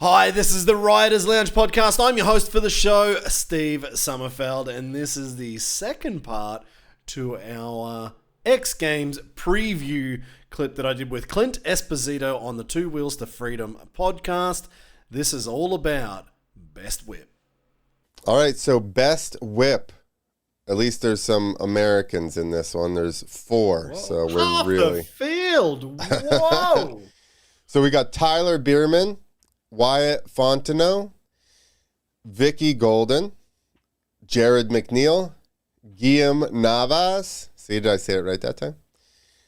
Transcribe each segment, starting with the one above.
Hi, this is the Riders Lounge podcast. I'm your host for the show, Steve Summerfeld, and this is the second part to our X Games preview clip that I did with Clint Esposito on the Two Wheels to Freedom podcast. This is all about Best Whip. All right, so Best Whip. At least there's some Americans in this one. There's four, so we're Half really... the field! Whoa! So we got Tyler Bereman, Wyatt Fontenot, Vicki Golden, Jarryd McNeil, Guillem Navas. See, did I say it right that time?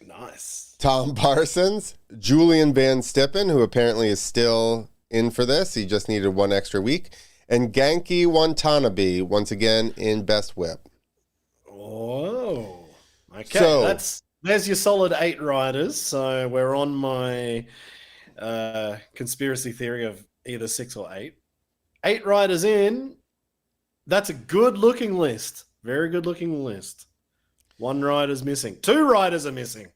Nice. Tom Parsons, Julien Vanstippen, who apparently is still in for this. He just needed one extra week. And Genki Watanabe, once again, in Best Whip. Whoa. Okay, So, there's your solid 8 riders. So we're on my conspiracy theory of either 6 or 8. 8 riders in. That's a good looking list. Very good looking list. 1 rider's missing. 2 riders are missing.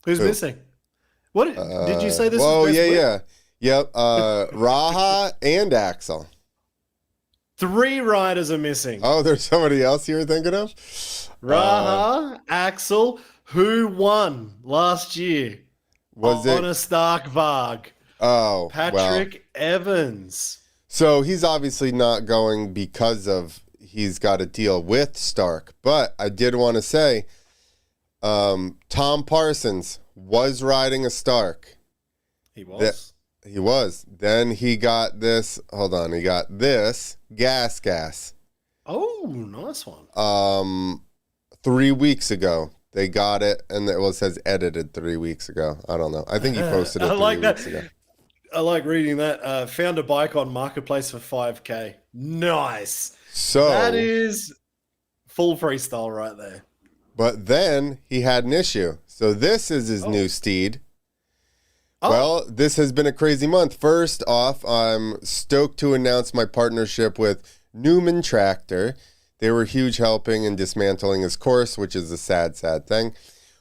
Who's Who? missing? What did you say this Oh, was Best Whip? yeah. Yep. Raha and Axel. 3 riders are missing. Oh, there's somebody else you were thinking of? Raha, Axel, who won last year Was on it? a Stark Varg? Oh, Patrick Evans. So he's obviously not going because of he's got to deal with Stark. But I did want to say, Tom Parsons was riding a Stark. He was. He was. Then he got this. Hold on. He got this gas. Oh, nice one. 3 weeks ago. They got it, and it says edited 3 weeks ago. I don't know. I think he posted it 3 weeks ago. I like reading that. Found a bike on Marketplace for $5,000. Nice. So That is full freestyle right there. But then he had an issue. So this is his new steed. Oh. Well, this has been a crazy month. First off, I'm stoked to announce my partnership with Newman Tractor. They were huge helping in dismantling his course, which is a sad thing.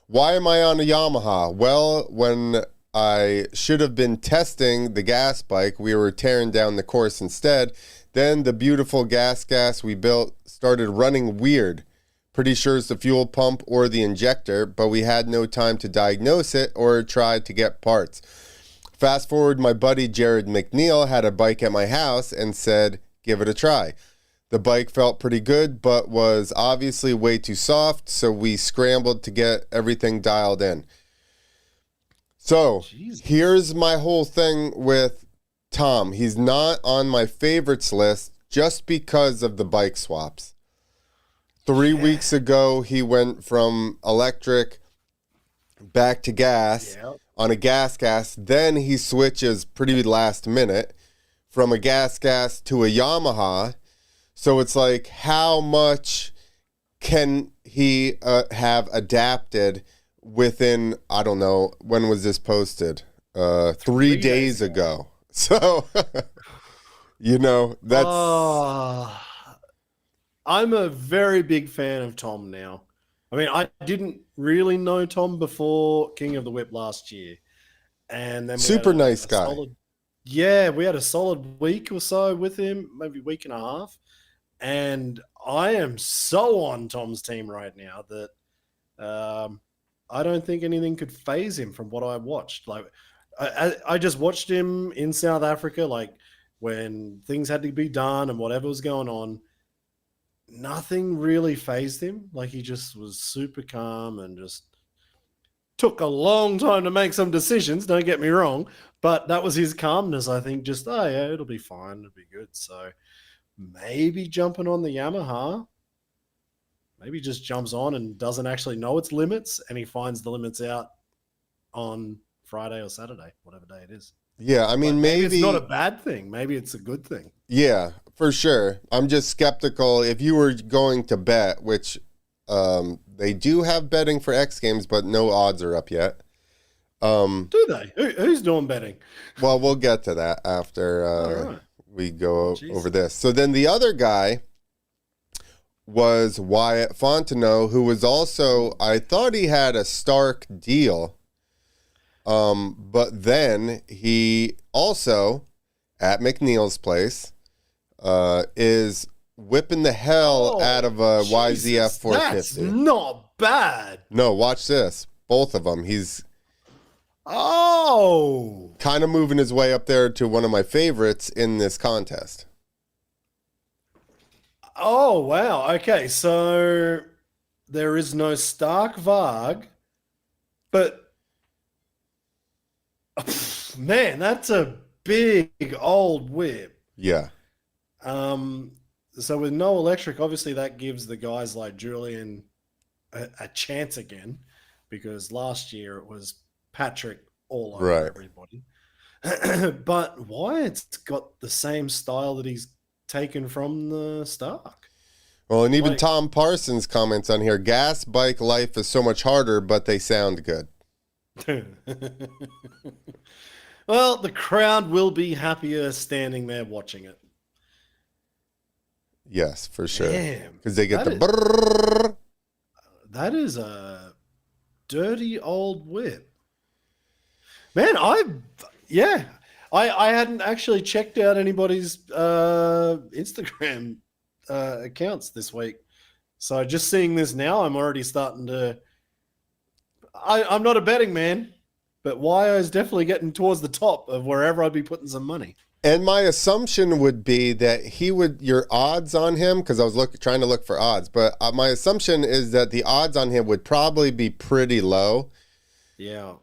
Why am I on a Yamaha? Well, when I should have been testing the gas bike, we were tearing down the course instead. Then the beautiful gas we built started running weird. Pretty sure it's the fuel pump or the injector, but we had no time to diagnose it or try to get parts. Fast forward, my buddy Jarryd McNeil had a bike at my house and said, give it a try. The bike felt pretty good, but was obviously way too soft, so we scrambled to get everything dialed in. So, here's my whole thing with Tom. He's not on my favorites list just because of the bike swaps. 3 weeks ago, he went from electric back to gas on a gas. Then he switches pretty last minute from a gas to a Yamaha. So it's like, how much can he have adapted within, I don't know, when was this posted? 3 days ago. So, that's... I'm a very big fan of Tom now. I mean, I didn't really know Tom before King of the Whip last year. And then super nice guy. We had a solid week or so with him, maybe week and a half. And I am so on Tom's team right now that I don't think anything could phase him from what I watched. Like, I just watched him in South Africa, like when things had to be done and whatever was going on. Nothing really phased him. Like, he just was super calm and just took a long time to make some decisions. Don't get me wrong, but that was his calmness. I think just, it'll be fine. It'll be good. So maybe jumping on the Yamaha, maybe just jumps on and doesn't actually know its limits, and he finds the limits out on Friday or Saturday, whatever day it is. Yeah, I mean, maybe it's not a bad thing. Maybe it's a good thing. Yeah, for sure. I'm just skeptical. If you were going to bet, which they do have betting for X Games, but no odds are up yet. Do they? Who's doing betting? Well, we'll get to that after we go over this. So then the other guy was Wyatt Fontenot, who was also, I thought he had a Stark deal. But then he also, at McNeil's place, is whipping the hell out of a YZF 450. That's not bad. No, watch this. Both of them. He's kind of moving his way up there to one of my favorites in this contest. Oh, wow. Okay, so there is no Stark Varg, but man, that's a big old whip. Yeah. So with no electric, obviously that gives the guys like Julien a chance again, because last year it was Patrick all over everybody. But Wyatt's got the same style that he's taken from the Stark. Well, and even Tom Parsons comments on here, gas bike life is so much harder, but they sound good. Well, the crowd will be happier standing there watching it. Yes, for sure. Because they get that the brrrr. That is a dirty old whip. Man, I hadn't actually checked out anybody's Instagram accounts this week. So just seeing this now, I'm already starting to... I'm not a betting man, but Wyo is definitely getting towards the top of wherever I'd be putting some money. And my assumption would be that he would, your odds on him, because I was trying to look for odds, but my assumption is that the odds on him would probably be pretty low. Yeah.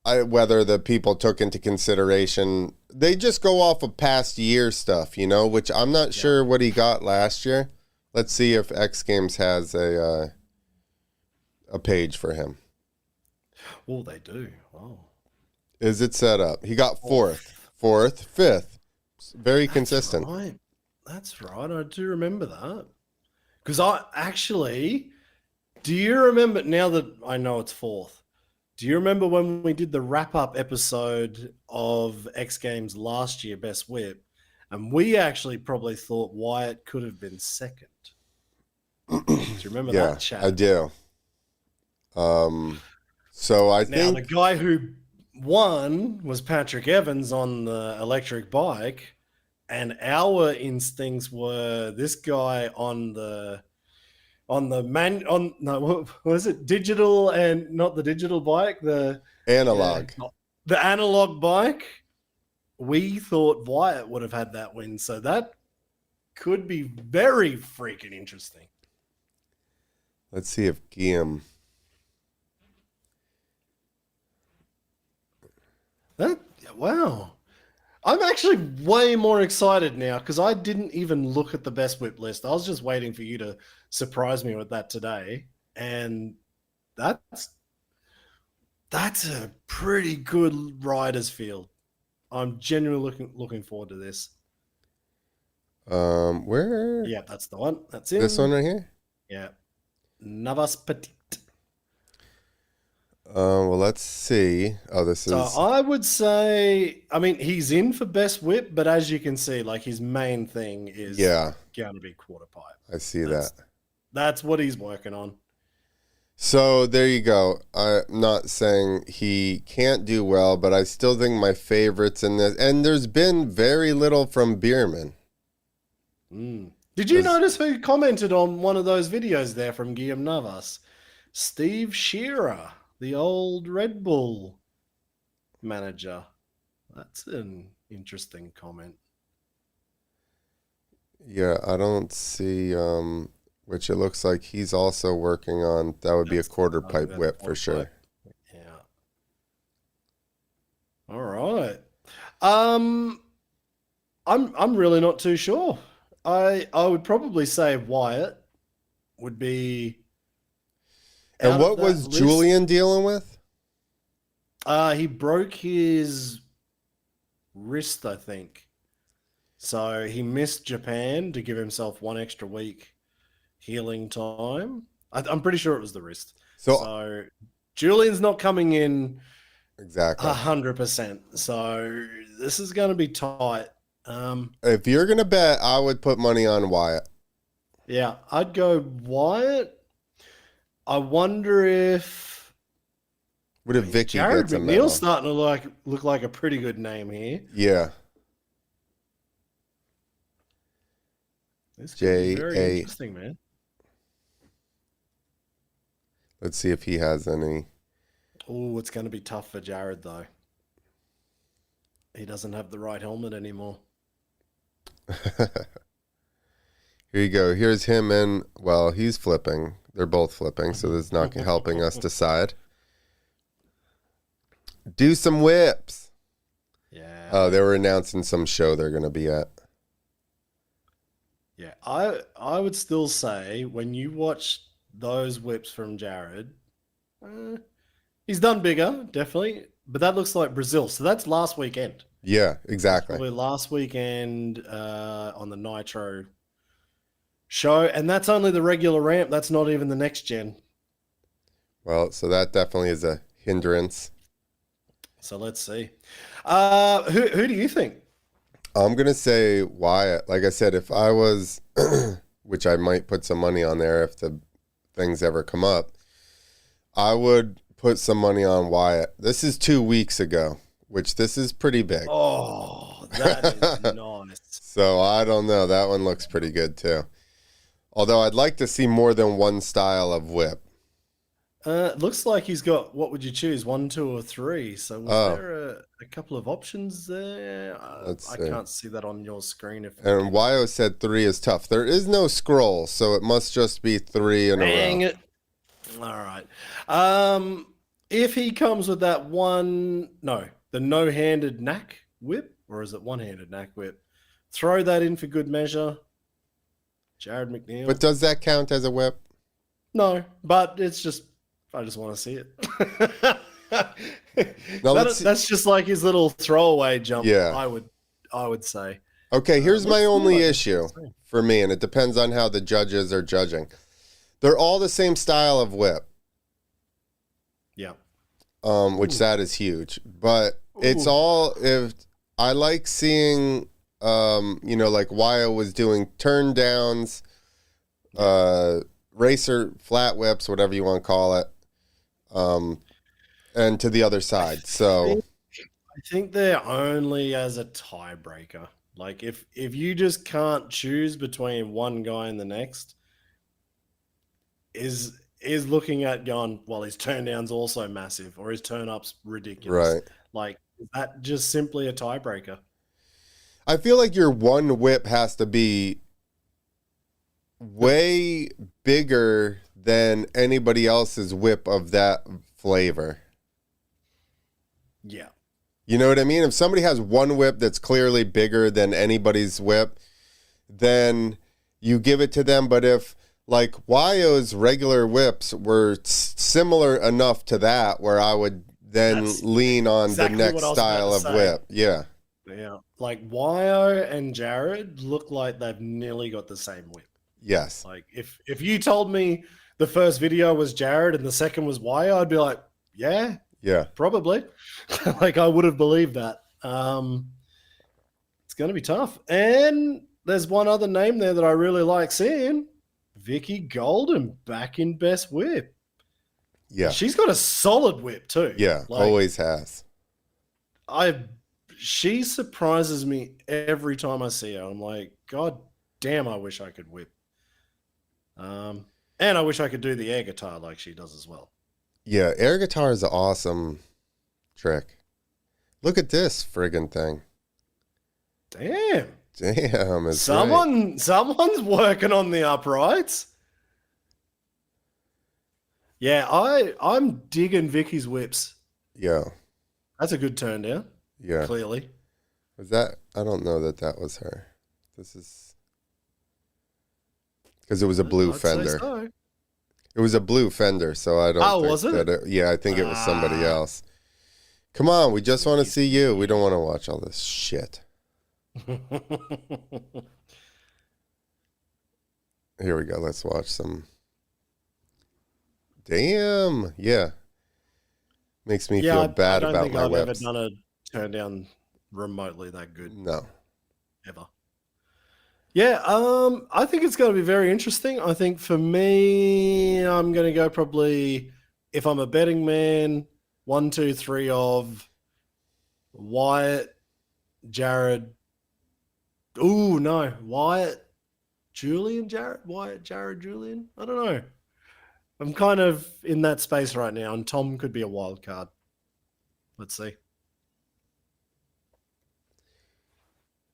Whether the people took into consideration, they just go off of past year stuff, you know, which I'm not sure what he got last year. Let's see if X Games has a page for him. Oh, they do. Wow. Is it set up? He got fourth, fifth. Very consistent. Right. That's right. I do remember that. Because do you remember, now that I know it's fourth, do you remember when we did the wrap-up episode of X Games last year, Best Whip, and we actually probably thought Wyatt could have been second? Do you remember that chat? I do. So I think the guy who won was Patrick Evans on the electric bike, and our instincts were this guy on what was it, digital, and not the digital bike, the analog. The analog bike. We thought Wyatt would have had that win, so that could be very freaking interesting. Let's see if Guillem. Wow. I'm actually way more excited now because I didn't even look at the best whip list. I was just waiting for you to surprise me with that today. And that's a pretty good riders field. I'm genuinely looking forward to this. Where? Yeah, that's the one. That's it. This one right here? Yeah. Navas Petit. Well, let's see. Oh, this is... So I would say, I mean, he's in for best whip, but as you can see, like, his main thing is going to be quarter pipe. I see that. That's what he's working on. So there you go. I'm not saying he can't do well, but I still think my favorites in this, and there's been very little from Bereman. Did you notice who commented on one of those videos there from Guillem Navas? Steve Shearer, the old Red Bull manager. That's an interesting comment. Yeah, I don't see, which it looks like he's also working on. That would be a quarter pipe whip for sure. Yeah. All right. I'm really not too sure. I would probably say Wyatt would be. And what was Julien dealing with? He broke his wrist, I think. So he missed Japan to give himself one extra week healing time. I'm pretty sure it was the wrist. So Julian's not coming in exactly 100%. So this is going to be tight. If you're going to bet, I would put money on Wyatt. Yeah, I'd go Wyatt. I wonder if... What if Vicki Jarryd gets a medal? McNeil's starting to look like a pretty good name here. Yeah. This could be very J.A. interesting, man. Let's see if he has any. Oh, it's going to be tough for Jarryd, though. He doesn't have the right helmet anymore. Here you go. Here's him and, well, he's flipping. They're both flipping, so this is not helping us decide. Do some whips. Yeah. Oh, they were announcing some show they're going to be at. Yeah, I would still say when you watch those whips from Jarryd, he's done bigger, definitely, but that looks like Brazil. So that's last weekend. Yeah, exactly. Probably last weekend on the Nitro show, and that's only the regular ramp. That's not even the next gen. Well, so that definitely is a hindrance. So let's see. Who do you think? I'm going to say Wyatt. Like I said, if I was, which I might put some money on there if the things ever come up, I would put some money on Wyatt. This is 2 weeks ago, which this is pretty big. Oh, that is nice. So I don't know. That one looks pretty good too. Although I'd like to see more than one style of whip. Looks like he's got, what would you choose, 1, 2, or 3? So was there a couple of options there? I can't see that on your screen. And Wyo said 3 is tough. There is no scroll, so it must just be 3 in a row. Dang it. All right. If he comes with that the no-handed knack whip, or is it one-handed knack whip? Throw that in for good measure. Jarryd McNeil. But does that count as a whip? No, but it's just, I just want to see it. That's just like his little throwaway jump. Yeah. I would say. Okay, here's my only issue for me, and it depends on how the judges are judging. They're all the same style of whip. Yeah. Which that is huge. But it's all, if I like seeing, like Wyo was doing turn downs, racer flat whips, whatever you want to call it, and to the other side. So I think they're only as a tiebreaker. Like if you just can't choose between one guy and the next, is looking at going, well, his turn down's also massive or his turn up's ridiculous. Right. Like, is that just simply a tiebreaker? I feel like your one whip has to be way bigger than anybody else's whip of that flavor. Yeah. You know what I mean? If somebody has one whip that's clearly bigger than anybody's whip, then you give it to them. But if like Wyo's regular whips were similar enough to that, where I would then lean on exactly the next style of whip. Yeah. Yeah. Like Wyo and Jarryd look like they've nearly got the same whip. Yes. Like if you told me the first video was Jarryd and the second was Wyo, I'd be like, yeah, probably. Like I would have believed that. It's going to be tough. And there's one other name there that I really like seeing. Vicki Golden back in best whip. Yeah. She's got a solid whip too. Yeah, like, always has. She surprises me every time I see her. I'm like, God damn, I wish I could whip. And I wish I could do the air guitar like she does as well. Yeah, air guitar is an awesome trick. Look at this friggin' thing. Damn. It's someone's working on the uprights. Yeah, I'm digging Vicky's whips. Yeah. That's a good turn down. Yeah. Clearly. Was that? I don't know that was her. This is because it was a blue Fender. So. It was a blue Fender, so I don't think was it? Yeah, I think it was somebody else. Come on, we just want to see you. We don't want to watch all this shit. Here we go. Let's watch some. Damn. Yeah. Makes me feel bad about my whips. I don't think I've ever done a turn down remotely that good. No. Ever. Yeah, I think it's going to be very interesting. I think for me, I'm going to go probably, if I'm a betting man, 1, 2, 3 of Wyatt, Jarryd. Ooh, no. Wyatt, Julien, Jarryd? Wyatt, Jarryd, Julien? I don't know. I'm kind of in that space right now, and Tom could be a wild card. Let's see.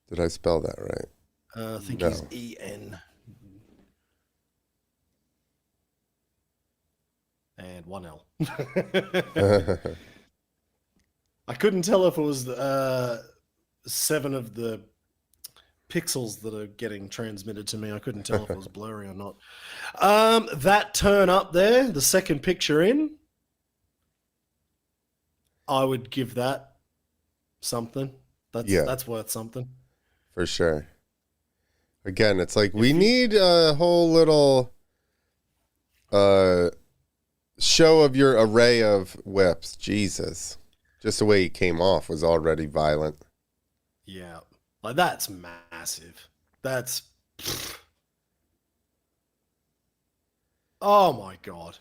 Did I spell that right? I think No. he's E-N. And 1 L. I couldn't tell if it was 7 of the pixels that are getting transmitted to me. I couldn't tell if it was blurry or not. That turn up there, the second picture in, I would give that something. That's worth something. For sure. Again, it's like we need a whole little show of your array of whips. Jesus. Just the way he came off was already violent. Yeah. Like, that's massive. That's... Oh, my God.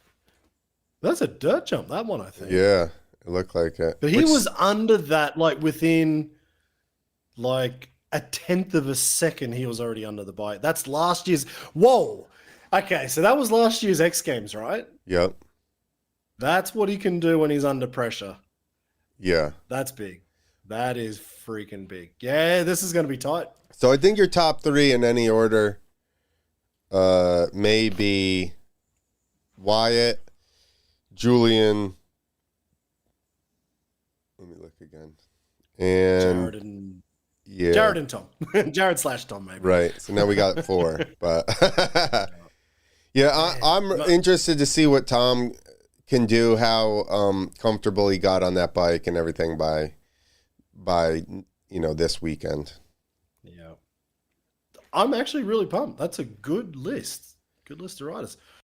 That's a dirt jump, that one, I think. Yeah, it looked like it. But he was under that, like, within, like, a 1/10 of a second, he was already under the bike. That's last year's... Whoa! Okay, so that was last year's X Games, right? Yep. That's what he can do when he's under pressure. Yeah. That's big. That is freaking big. Yeah, this is going to be tight. So I think your top 3 in any order may be Wyatt, Julien. Let me look again. And Jarryd and Tom. Jarryd/Tom, maybe. Right. So now we got 4. But yeah, I'm interested to see what Tom can do, how comfortable he got on that bike and everything by this weekend. Yeah. I'm actually really pumped. That's a good list. Good list of riders.